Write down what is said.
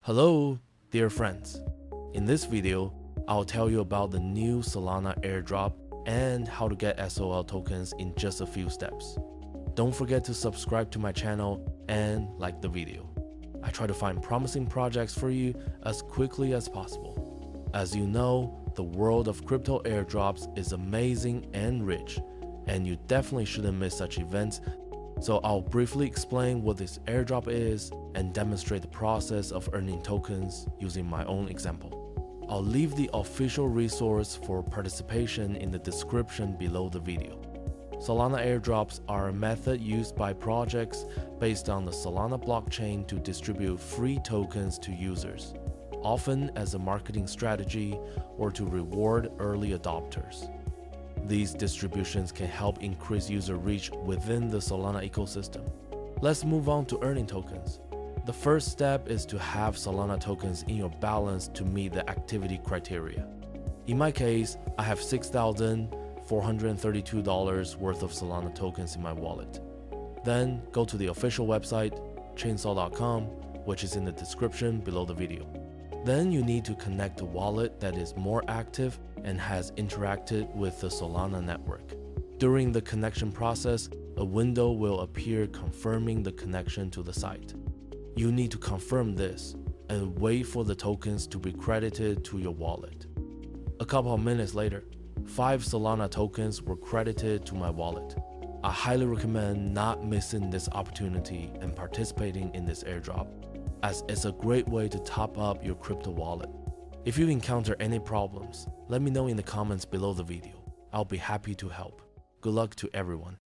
Hello, dear friends. In this video, I'll tell you about the new Solana Airdrop and how to get SOL tokens in just a few steps. Don't forget to subscribe to my channel and like the video. I try to find promising projects for you as quickly as possible. As you know, the world of crypto airdrops is amazing and rich, and you definitely shouldn't miss such events. So I'll briefly explain what this airdrop is and demonstrate the process of earning tokens using my own example. I'll leave the official resource for participation in the description below the video. Solana airdrops are a method used by projects based on the Solana blockchain to distribute free tokens to users, often as a marketing strategy or to reward early adopters. These distributions can help increase user reach within the Solana ecosystem. Let's move on to earning tokens. The first step is to have Solana tokens in your balance to meet the activity criteria. In my case, I have $6,432 worth of Solana tokens in my wallet. Then go to the official website, chainsaw.com, which is in the description below the video. Then you need to connect a wallet that is more active and has interacted with the Solana network. During the connection process, a window will appear confirming the connection to the site. You need to confirm this and wait for the tokens to be credited to your wallet. A couple of minutes later, 5 Solana tokens were credited to my wallet. I highly recommend not missing this opportunity and participating in this airdrop, as it's a great way to top up your crypto wallet. If you encounter any problems, let me know in the comments below the video. I'll be happy to help. Good luck to everyone.